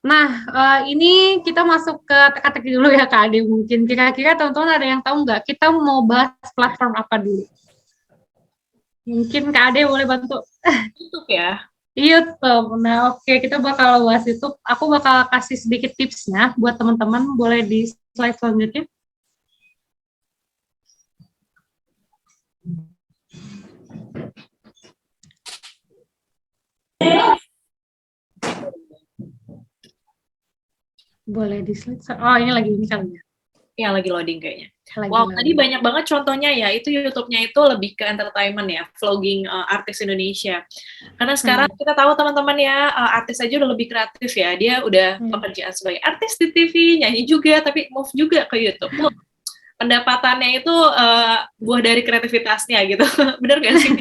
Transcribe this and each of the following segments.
Nah, ini kita masuk ke teka-teki dulu ya Kak Ade. Mungkin kira-kira teman-teman ada yang tahu nggak kita mau bahas platform apa dulu? Mungkin Kak Ade boleh bantu. YouTube ya. YouTube. Nah, oke, kita bakal bahas YouTube. Aku bakal kasih sedikit tipsnya buat teman-teman. Boleh di slide selanjutnya. Boleh di slide. Oh, ini lagi ini kali ya. Ya, lagi loading kayaknya. Lagi Wow, loading. tadi banyak banget contohnya ya. Itu YouTube-nya itu lebih ke entertainment ya, vlogging artis Indonesia. Karena sekarang kita tahu teman-teman ya, artis aja udah lebih kreatif ya. Dia udah pekerjaan sebagai artis di TV, nyanyi juga, tapi move juga ke YouTube. Tuh, pendapatannya itu buah dari kreativitasnya gitu. Bener gak sih?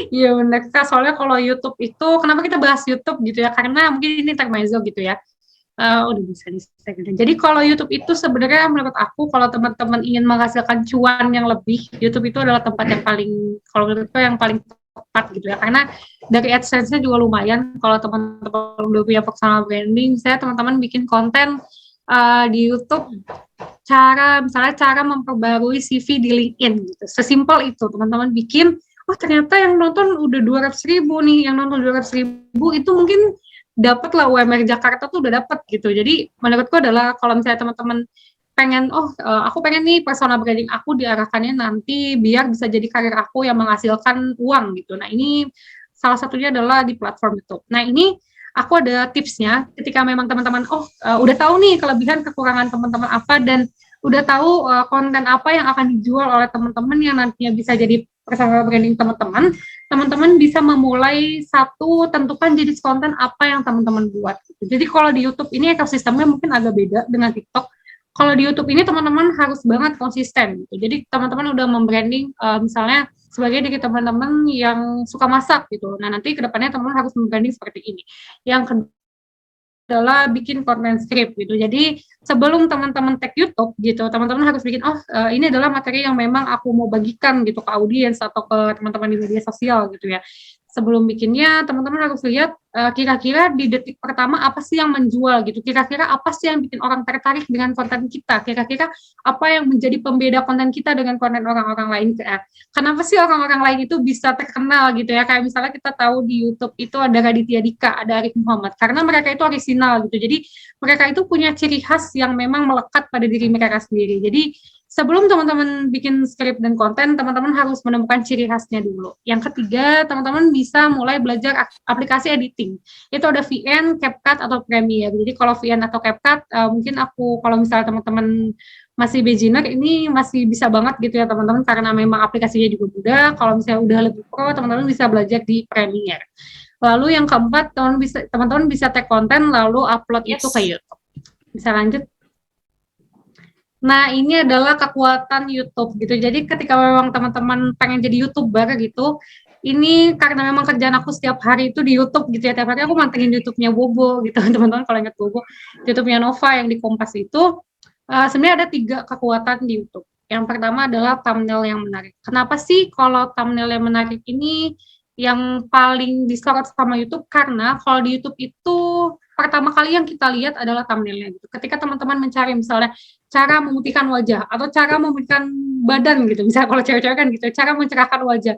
Iya benar Kak, soalnya kalau YouTube itu, kenapa kita bahas YouTube gitu ya, karena mungkin ini intermezzo gitu ya. Udah bisa di gitu. Jadi kalau YouTube itu sebenarnya menurut aku, kalau teman-teman ingin menghasilkan cuan yang lebih, YouTube itu adalah tempat yang paling, kalau menurutku yang paling tepat gitu ya, karena dari AdSense-nya juga lumayan. Kalau teman-teman udah punya personal branding, saya teman-teman bikin konten di YouTube, misalnya cara memperbarui CV di LinkedIn gitu. Sesimpel itu, teman-teman bikin, oh ternyata yang nonton udah 200.000 nih, yang nonton 200.000 itu mungkin dapat lah UMR Jakarta tuh udah dapat gitu. Jadi menurutku adalah kalau misalnya teman-teman pengen, aku pengen nih personal branding aku diarahkannya nanti biar bisa jadi karir aku yang menghasilkan uang gitu. Nah ini salah satunya adalah di platform YouTube. Nah ini aku ada tipsnya ketika memang teman-teman udah tahu nih kelebihan kekurangan teman-teman apa, dan udah tahu konten apa yang akan dijual oleh teman-teman yang nantinya bisa jadi personal branding teman-teman. Teman-teman bisa memulai satu, tentukan jenis konten apa yang teman-teman buat. Jadi kalau di YouTube ini ekosistemnya mungkin agak beda dengan TikTok. Kalau di YouTube ini teman-teman harus banget konsisten. Gitu. Jadi teman-teman udah membranding misalnya sebagai diri teman-teman yang suka masak gitu. Nah nanti kedepannya teman-teman harus membranding seperti ini. Yang adalah bikin konten script gitu. Jadi sebelum teman-teman tag YouTube gitu, teman-teman harus bikin ini adalah materi yang memang aku mau bagikan gitu ke audiens atau ke teman-teman di media sosial gitu ya. Sebelum bikinnya, teman-teman harus lihat kira-kira di detik pertama apa sih yang menjual gitu. Kira-kira apa sih yang bikin orang tertarik dengan konten kita. Kira-kira apa yang menjadi pembeda konten kita dengan konten orang-orang lain. Kenapa sih orang-orang lain itu bisa terkenal gitu ya. Kayak misalnya kita tahu di YouTube itu ada Raditya Dika, ada Arif Muhammad. Karena mereka itu orisinal gitu. Jadi mereka itu punya ciri khas yang memang melekat pada diri mereka sendiri. Jadi sebelum teman-teman bikin skrip dan konten, teman-teman harus menemukan ciri khasnya dulu. Yang ketiga, teman-teman bisa mulai belajar aplikasi editing. Itu ada VN, CapCut, atau Premiere. Jadi kalau VN atau CapCut, mungkin aku, kalau misalnya teman-teman masih beginner, ini masih bisa banget gitu ya teman-teman, karena memang aplikasinya juga mudah. Kalau misalnya udah lebih pro, teman-teman bisa belajar di Premiere. Lalu yang keempat, teman-teman bisa tag konten, lalu upload itu ke YouTube. Bisa lanjut. Nah, ini adalah kekuatan YouTube gitu. Jadi ketika memang teman-teman pengen jadi YouTuber gitu, ini karena memang kerjaan aku setiap hari itu di YouTube gitu ya. Tiap hari aku mantengin YouTube-nya Bobo gitu. Teman-teman kalau ingat Bobo, YouTube-nya Nova yang di Kompas itu, sebenarnya ada 3 kekuatan di YouTube. Yang pertama adalah thumbnail yang menarik. Kenapa sih kalau thumbnail yang menarik ini yang paling disorot sama YouTube? Karena kalau di YouTube itu pertama kali yang kita lihat adalah thumbnailnya gitu. Ketika teman-teman mencari misalnya cara memutihkan wajah atau cara memutihkan badan gitu, misalnya kalau cewek-cewek kan gitu, cara mencerahkan wajah.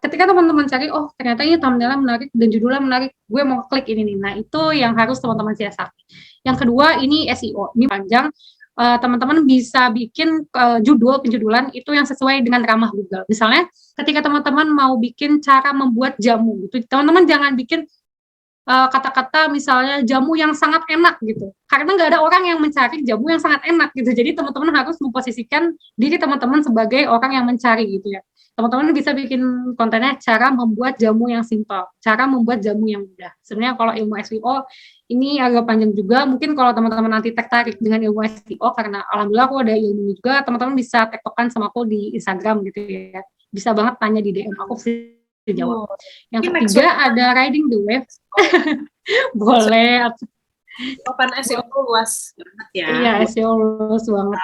Ketika teman-teman cari, oh ternyata ini thumbnailnya menarik dan judulnya menarik, gue mau klik ini nih. Nah itu yang harus teman-teman siasati. Yang kedua ini SEO, ini panjang. Teman-teman bisa bikin penjudulan itu yang sesuai dengan ramah Google. Misalnya ketika teman-teman mau bikin cara membuat jamu gitu, teman-teman jangan bikin kata-kata misalnya jamu yang sangat enak gitu, karena nggak ada orang yang mencari jamu yang sangat enak gitu. Jadi teman-teman harus memposisikan diri teman-teman sebagai orang yang mencari gitu ya. Teman-teman bisa bikin kontennya cara membuat jamu yang simpel, cara membuat jamu yang mudah. Sebenarnya kalau ilmu SEO ini agak panjang juga, mungkin kalau teman-teman nanti tertarik dengan ilmu SEO, karena alhamdulillah aku ada ilmu juga, teman-teman bisa tektokan sama aku di Instagram gitu ya, bisa banget tanya di DM aku sih dijawab. Yang ketiga ada riding the wave. Boleh. Open SEO luas banget ya. Iya, SEO luas banget.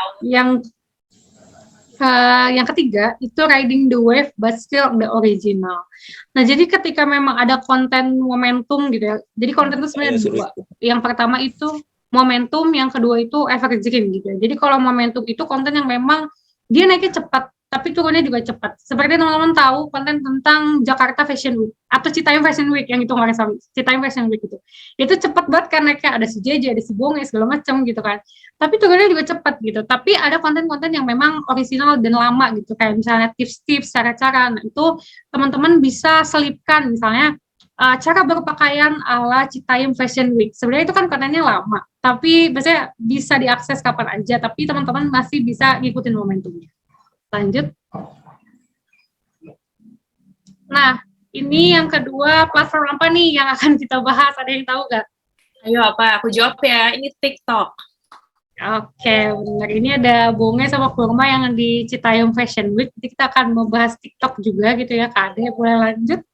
Yang ketiga itu riding the wave but still the original. Nah, jadi ketika memang ada konten momentum gitu ya. Jadi konten itu sebenarnya ada dua. Yang pertama itu momentum, yang kedua itu evergreen gitu ya. Jadi kalau momentum itu konten yang memang dia naiknya cepat, tapi turunnya juga cepat. Seperti teman-teman tahu konten tentang Jakarta Fashion Week atau Citayam Fashion Week yang itu kemarin sama Citayam Fashion Week itu cepat banget kan naiknya, ada si JJ, ada si Bonge segala macam gitu kan. Tapi turunnya juga cepat gitu. Tapi ada konten-konten yang memang original dan lama gitu, kayak misalnya tips-tips, cara-cara. Nah, itu teman-teman bisa selipkan misalnya cara berpakaian ala Citayam Fashion Week. Sebenarnya itu kan kontennya lama, tapi biasanya bisa diakses kapan aja, tapi teman-teman masih bisa ngikutin momentumnya. Lanjut. Nah, ini yang kedua, platform apa nih yang akan kita bahas? Ada yang tahu nggak? Ayo apa? Aku jawab ya. Ini TikTok. Oke, benar. Ini ada Bonge sama Kurma yang di Citayam Fashion Week. Jadi kita akan membahas TikTok juga gitu ya, Kak Ade. Boleh lanjut?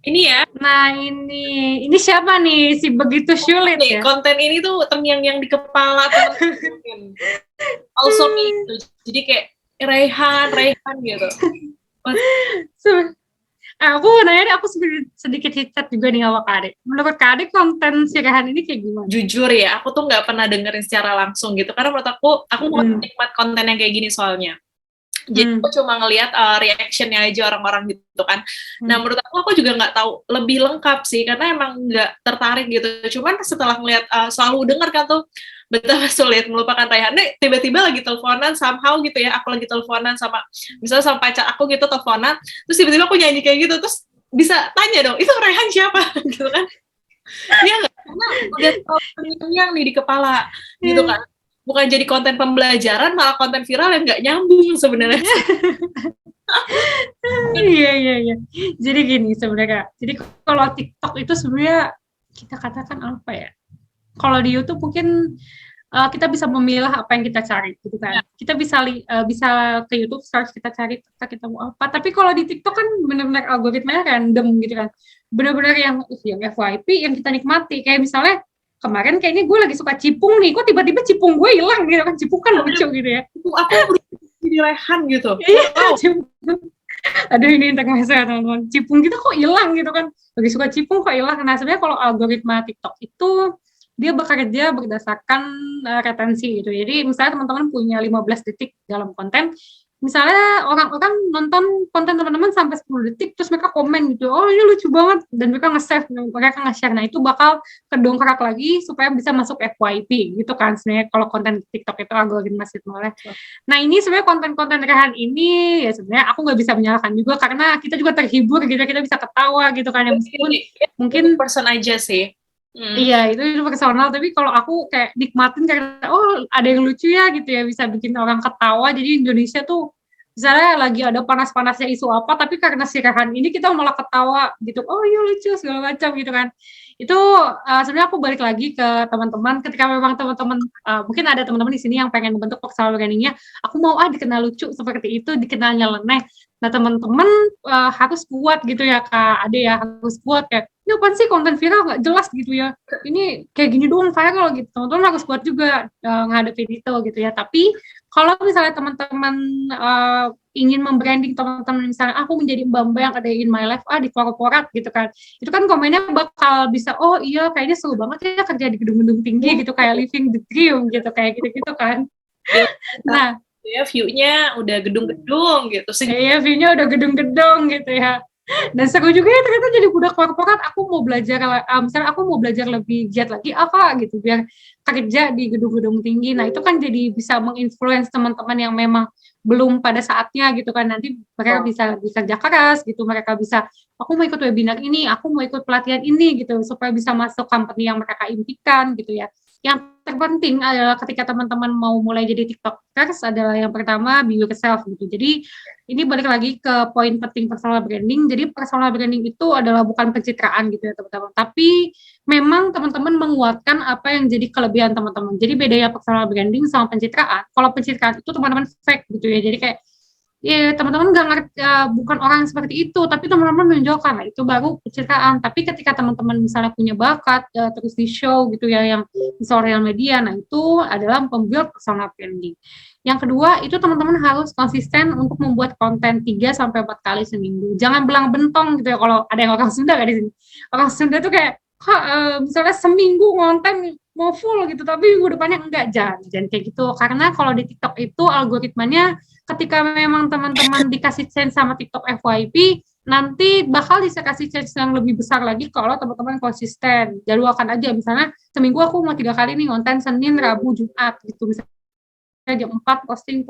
Ini ya. Nah, ini siapa nih si begitu sulit ya? Konten ini tuh terngiang-ngiang di kepala teman-teman. Also nih, jadi kayak Raihan gitu. Aku nanya, aku sedikit chat juga nih sama Kak Ade. Menurut Kak Ade konten si Raihan ini kayak gimana? Jujur ya, aku tuh nggak pernah dengerin secara langsung gitu. Karena menurut aku menikmat konten yang kayak gini soalnya. Jadi aku cuma ngelihat reaction-nya aja orang-orang gitu kan. Nah, menurut aku juga nggak tahu lebih lengkap sih, karena emang nggak tertarik gitu. Cuman setelah ngelihat, selalu dengar kan tuh, betapa sulit melupakan Raihan. Nih, tiba-tiba lagi teleponan somehow gitu ya, aku lagi teleponan sama, misalnya sama pacar aku gitu teleponan, terus tiba-tiba aku nyanyi kayak gitu, terus bisa tanya dong, itu Raihan siapa? Gitu kan. Iya nggak? Karena udah terngiang nih di kepala, gitu kan. Bukan jadi konten pembelajaran, malah konten viral yang nggak nyambung sebenarnya. Iya. Jadi gini sebenarnya. Jadi kalau TikTok itu sebenarnya kita katakan apa ya? Kalau di YouTube mungkin kita bisa memilah apa yang kita cari, gitu kan? Kita bisa ke YouTube search, kita cari kita mau apa. Tapi kalau di TikTok kan benar-benar algoritmanya random gitu kan. Benar-benar yang FYP yang kita nikmati. Kayak misalnya kemarin kayaknya gue lagi suka cipung nih, kok tiba-tiba cipung gue hilang gitu kan, cipung kan lucu gitu ya. Aku jadi Raihan gitu. Iya, cipung. Aduh ini intermezzo ya teman-teman. Cipung kita kok hilang gitu kan, lagi suka cipung kok hilang. Nah sebenarnya kalau algoritma TikTok itu dia bekerja berdasarkan retensi gitu. Jadi misalnya teman-teman punya 15 detik dalam konten, misalnya orang-orang nonton konten teman-teman sampai 10 detik, terus mereka komen gitu, oh ini lucu banget, dan mereka nge-save, mereka nge-share. Nah itu bakal kedongkrak lagi supaya bisa masuk FYP gitu kan sebenarnya kalau konten TikTok itu algoritma sistemnya. Nah ini sebenarnya konten-konten Raihan ini ya sebenarnya aku nggak bisa menyalahkan juga, karena kita juga terhibur gitu, kita bisa ketawa gitu kan, ya mungkin person aja sih. Iya, itu personal, tapi kalau aku kayak nikmatin karena oh ada yang lucu ya gitu ya, bisa bikin orang ketawa. Jadi Indonesia tuh misalnya lagi ada panas-panasnya isu apa, tapi karena si Raihan ini kita malah ketawa gitu, oh iya lucu segala macam gitu kan. Itu sebenarnya aku balik lagi ke teman-teman, ketika memang teman-teman mungkin ada teman-teman di sini yang pengen membentuk personal brandingnya, aku mau dikenal lucu seperti itu, dikenal nyeleneh. Nah teman-teman harus kuat gitu ya Kak Ade ya, harus kuat kayak ini apa sih konten viral nggak jelas gitu ya, ini kayak gini doang viral gitu. Teman-teman harus kuat juga ngadepin itu gitu ya. Tapi kalau misalnya teman-teman ingin membranding teman-teman, misalnya aku menjadi mbak-mbak yang ada in my life di korporat gitu kan, itu kan komennya bakal bisa, oh iya kayaknya seru banget ya kerja di gedung-gedung tinggi gitu, kayak living the dream gitu, kayak gitu-gitu kan. Nah ya view-nya udah gedung-gedung gitu sih. Iya, view-nya udah gedung-gedung gitu ya. Dan seru juga ya ternyata jadi budak korporat. Aku mau belajar, misalnya aku mau belajar lebih giat lagi apa gitu, biar kerja di gedung-gedung tinggi. Nah itu kan jadi bisa menginfluence teman-teman yang memang belum pada saatnya gitu kan. Nanti mereka bisa kerja keras gitu, mereka bisa, aku mau ikut webinar ini, aku mau ikut pelatihan ini gitu, supaya bisa masuk company yang mereka impikan gitu ya. Yang terpenting adalah ketika teman-teman mau mulai jadi TikTokers adalah yang pertama, be yourself gitu. Jadi ini balik lagi ke poin penting personal branding. Jadi personal branding itu adalah bukan pencitraan gitu ya teman-teman, tapi memang teman-teman menguatkan apa yang jadi kelebihan teman-teman. Jadi bedanya personal branding sama pencitraan. Kalau pencitraan itu teman-teman fake gitu ya. Jadi kayak teman-teman nggak ngerti, bukan orang yang seperti itu, tapi teman-teman menunjukkan, nah itu baru pencitraan. Tapi ketika teman-teman misalnya punya bakat, terus di show gitu ya, yang di sosial media, nah itu adalah membuild personal branding. Yang kedua, itu teman-teman harus konsisten untuk membuat konten 3 sampai 4 kali seminggu. Jangan belang bentong gitu ya, kalau ada yang orang Sunda nggak di sini. Orang Sunda tuh kayak, misalnya seminggu konten mau full gitu, tapi minggu depannya enggak, jangan kayak gitu. Karena kalau di TikTok itu algoritmanya, ketika memang teman-teman dikasih chance sama TikTok FYP, nanti bakal bisa kasih chance yang lebih besar lagi kalau teman-teman konsisten. Jadwalkan aja, misalnya seminggu aku mau 3 kali nih konten, Senin, Rabu, Jumat gitu. Misalnya jam 4 posting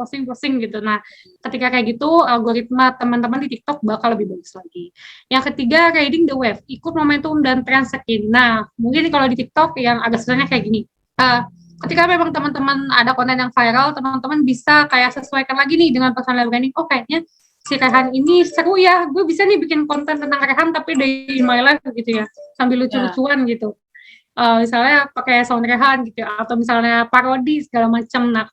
gitu. Nah, ketika kayak gitu, algoritma teman-teman di TikTok bakal lebih bagus lagi. Yang ketiga, riding the wave, ikut momentum dan tren skin. Nah, mungkin kalau di TikTok yang agak susahnya kayak gini. Ketika memang teman-teman ada konten yang viral, teman-teman bisa kayak sesuaikan lagi nih dengan personal branding. Oh, kayaknya si Rehan ini seru ya, gue bisa nih bikin konten tentang Rehan tapi day in my life gitu ya, sambil lucu-lucuan gitu. Misalnya pakai sound Rehan gitu ya, atau misalnya parodi segala macam. Nah,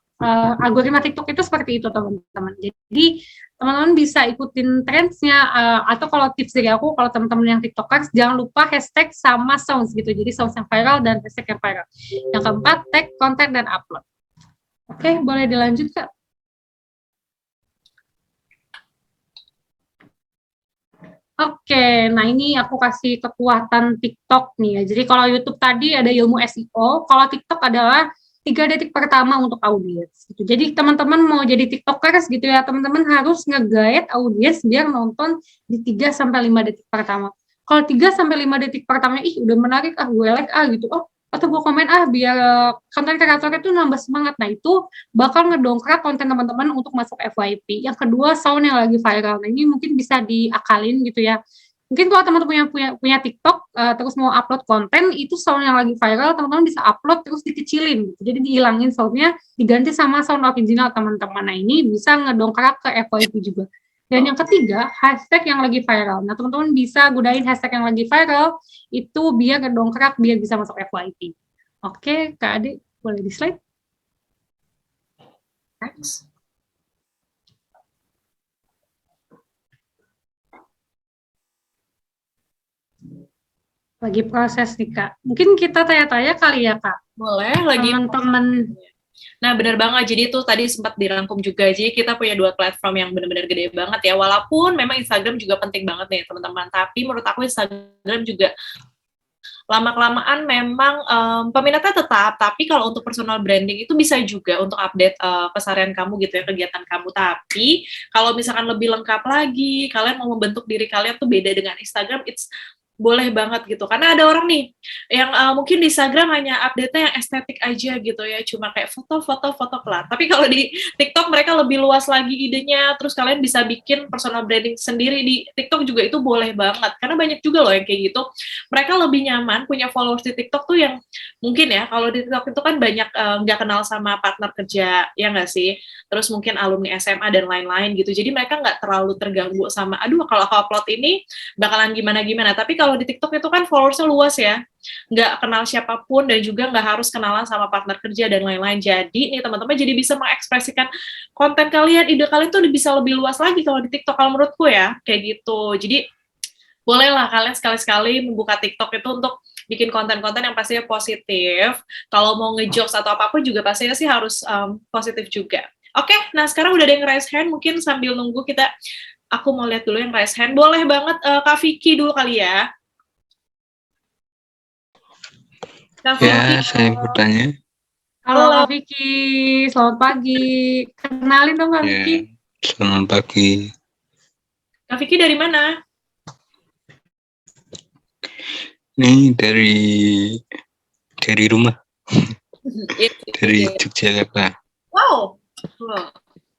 algoritma TikTok itu seperti itu teman-teman. Jadi teman-teman bisa ikutin trendsnya, atau kalau tips dari aku, kalau teman-teman yang tiktokers jangan lupa hashtag sama sounds gitu, jadi sounds yang viral dan hashtag yang viral. Yang keempat, tag konten dan upload. Oke, boleh dilanjut Kak. Oke, nah ini aku kasih kekuatan TikTok nih ya. Jadi kalau YouTube tadi ada ilmu SEO, kalau TikTok adalah 3 detik pertama untuk audiens. Gitu. Jadi teman-teman mau jadi TikTokers gitu ya, teman-teman harus nge-guide audiens biar nonton di 3 sampai 5 detik pertama. Kalau 3 sampai 5 detik pertama, ih udah menarik, gue like gitu, atau gue komen biar konten kreator itu nambah semangat. Nah itu bakal ngedongkrak konten teman-teman untuk masuk FYP. Yang kedua, sound yang lagi viral. Nah ini mungkin bisa diakalin gitu ya. Mungkin kalau teman-teman punya TikTok, terus mau upload konten, itu sound yang lagi viral, teman-teman bisa upload terus dikecilin. Gitu. Jadi dihilangin soundnya, diganti sama sound original teman-teman. Nah ini bisa ngedongkrak ke FYP juga. Dan yang ketiga, hashtag yang lagi viral. Nah teman-teman bisa gunain hashtag yang lagi viral, itu biar ngedongkrak, biar bisa masuk FYP. Oke, Kak Ade, boleh di slide? Thanks. Lagi proses nih Kak. Mungkin kita tanya-tanya kali ya Kak. Boleh, lagi teman-teman. Nah, benar banget. Jadi itu tadi sempat dirangkum juga. Jadi kita punya 2 platform yang benar-benar gede banget ya. Walaupun memang Instagram juga penting banget nih teman-teman. Tapi menurut aku Instagram juga lama-kelamaan memang peminatnya tetap, tapi kalau untuk personal branding itu bisa juga untuk update keseharian kamu gitu ya, kegiatan kamu. Tapi kalau misalkan lebih lengkap lagi, kalian mau membentuk diri kalian tuh beda dengan Instagram, it's boleh banget gitu. Karena ada orang nih yang mungkin di Instagram hanya update-nya yang estetik aja gitu ya, cuma kayak foto kelar. Tapi kalau di TikTok mereka lebih luas lagi idenya, terus kalian bisa bikin personal branding sendiri di TikTok juga, itu boleh banget. Karena banyak juga loh yang kayak gitu. Mereka lebih nyaman punya followers di TikTok tuh yang mungkin ya, kalau di TikTok itu kan banyak nggak kenal sama partner kerja, ya nggak sih? Terus mungkin alumni SMA dan lain-lain gitu. Jadi mereka nggak terlalu terganggu sama, aduh kalau aku upload ini bakalan gimana-gimana. Tapi kalau di TikTok itu kan followersnya luas ya, nggak kenal siapapun dan juga nggak harus kenalan sama partner kerja dan lain-lain. Jadi nih teman-teman jadi bisa mengekspresikan konten kalian, ide kalian tuh bisa lebih luas lagi kalau di TikTok, kalau menurutku ya, kayak gitu. Jadi bolehlah kalian sekali-sekali membuka TikTok itu untuk bikin konten-konten yang pastinya positif. Kalau mau ngejokes atau apapun juga pastinya sih harus positif juga. Oke, nah sekarang udah ada yang raise hand, mungkin sambil nunggu aku mau lihat dulu yang raise hand. Boleh banget Kak Vicky dulu kali ya. Kak Vicky. Ya, saya bertanya. Halo Kak Vicky, selamat pagi. Kenalin dong Kak Vicky. Selamat pagi. Kak Vicky dari mana? Ini dari rumah. Dari Yogyakarta. Wow.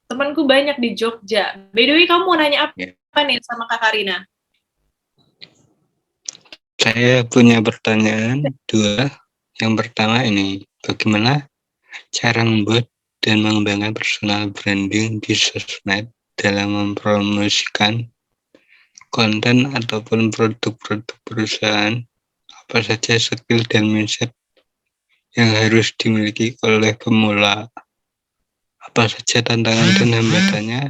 Temanku banyak di Jogja. By the way, kamu mau nanya apa nih sama Kak Karina? Saya punya pertanyaan 2. Yang pertama ini, bagaimana cara membuat dan mengembangkan personal branding di sosmed dalam mempromosikan konten ataupun produk-produk perusahaan? Apa saja skill dan mindset yang harus dimiliki oleh pemula? Apa saja tantangan dan hambatannya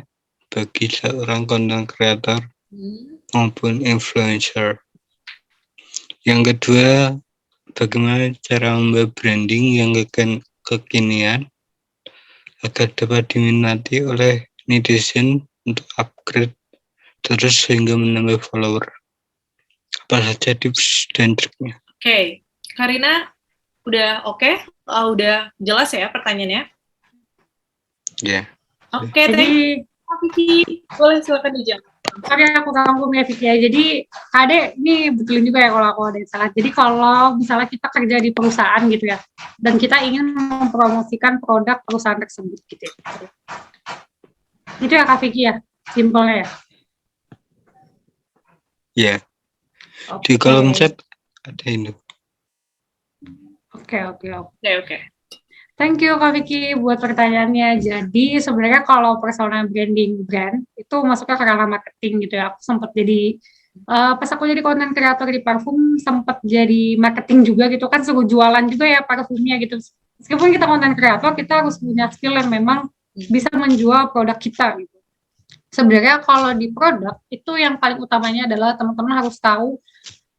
bagi seorang content creator Hmm. maupun influencer. Yang kedua, bagaimana cara membuat branding yang kekinian agar dapat diminati oleh netizen untuk upgrade terus sehingga menambah follower. Apa saja tips dan triknya? Oke, Karina, udah oke? Udah jelas ya pertanyaannya? Ya. Oke, thank Jadi, you, Vicky. Boleh silakan dijawab. sorry aku rangkum ya Vicky ya. Jadi Kade ini betulin juga ya kalau aku ada yang salah. Jadi kalau misalnya kita kerja di perusahaan gitu ya, dan kita ingin mempromosikan produk perusahaan tersebut gitu ya. Itu ya Kak Vicky ya, simpelnya ya. Ya, Oke. di kolom chat ada ini. Oke. Oke. Thank you Kak Vicky buat pertanyaannya. Jadi sebenarnya kalau personal branding brand itu masuknya ke ranah marketing gitu ya. Aku sempat jadi pas aku jadi content creator di parfum sempat jadi marketing juga gitu kan, suruh jualan juga ya parfumnya gitu. Meskipun kita content creator, kita harus punya skill yang memang bisa menjual produk kita gitu. Sebenarnya kalau di produk itu yang paling utamanya adalah teman-teman harus tahu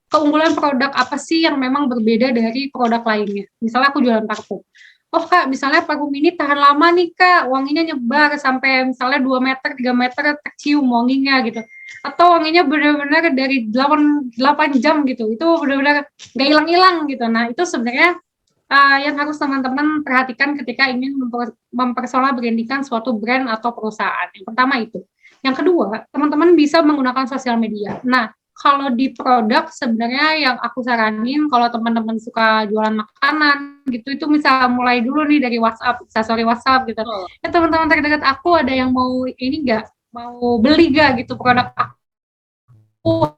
keunggulan produk apa sih yang memang berbeda dari produk lainnya. Misalnya aku jualan parfum. Oh Kak, misalnya parfum ini tahan lama nih Kak, wanginya nyebar sampai misalnya 2 meter, 3 meter tercium wanginya gitu. Atau wanginya benar-benar dari 8 jam gitu, itu benar-benar nggak hilang-hilang gitu. Nah itu sebenarnya yang harus teman-teman perhatikan ketika ingin mempersoal brandingkan suatu brand atau perusahaan. Yang pertama itu. Yang kedua, teman-teman bisa menggunakan sosial media. Nah, kalau di produk sebenarnya yang aku saranin kalau teman-teman suka jualan makanan gitu, itu bisa mulai dulu nih dari WhatsApp, aksesoris WhatsApp gitu. Ya teman-teman terdekat aku ada yang mau ini nggak, mau beli nggak gitu produk aku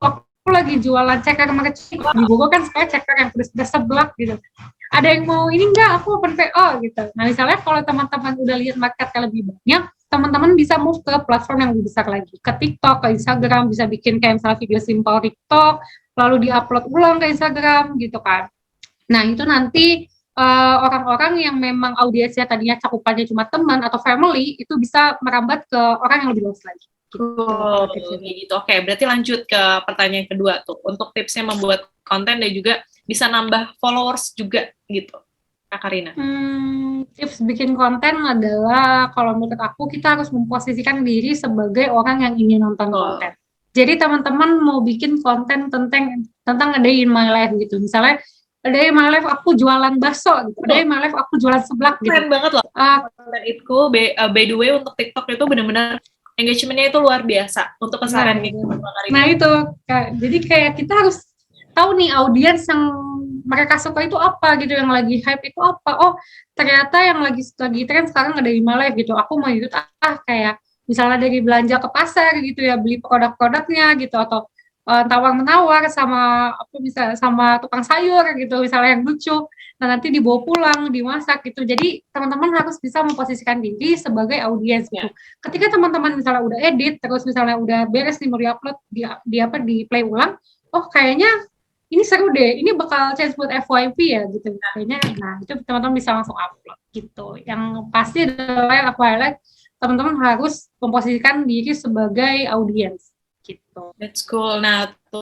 lagi jualan ceker mercik di Bogor kan supaya ceker yang pedas-pedas seblak gitu. Ada yang mau ini nggak, aku open PO gitu. Nah misalnya kalau teman-teman udah lihat marketnya lebih banyak, teman-teman bisa move ke platform yang lebih besar lagi, ke TikTok, ke Instagram, bisa bikin kayak misalnya video simple TikTok, lalu diupload ulang ke Instagram gitu kan. Nah itu nanti orang-orang yang memang audiensnya tadinya cakupannya cuma teman atau family, itu bisa merambat ke orang yang lebih luas lagi. Gitu. Oke, berarti lanjut ke pertanyaan kedua tuh. Untuk tipsnya membuat konten dan juga bisa nambah followers juga gitu. Kak Karina. Tips bikin konten adalah kalau menurut aku kita harus memposisikan diri sebagai orang yang ingin nonton konten. Jadi teman-teman mau bikin konten tentang a day in my life gitu. Misalnya a day in my life aku jualan bakso gitu. A day in my life aku jualan seblak gitu. Keren banget loh. Konten itu by the way untuk TikTok itu benar-benar engagement-nya itu luar biasa untuk keseharian gitu. Nah itu, jadi kayak kita harus tahu nih audiens yang mereka suka itu apa gitu, yang lagi hype itu apa. Oh ternyata yang lagi tren sekarang ada di Malaysia gitu, aku mau ikut kayak misalnya dari belanja ke pasar gitu ya, beli produk-produknya gitu, atau tawar-menawar sama apa misalnya sama tukang sayur gitu misalnya yang lucu. Nah nanti dibawa pulang, dimasak gitu. Jadi teman-teman harus bisa memposisikan diri sebagai audiens gitu. Ketika teman-teman misalnya udah edit, terus misalnya udah beres nih mau diupload, di play ulang, oh kayaknya ini seru deh, ini bakal chance buat FYP ya gitu. Kayaknya, nah itu teman-teman bisa langsung upload gitu. Yang pasti adalah yang aku highlight, teman-teman harus memposisikan diri sebagai audiens gitu. That's cool. Nah,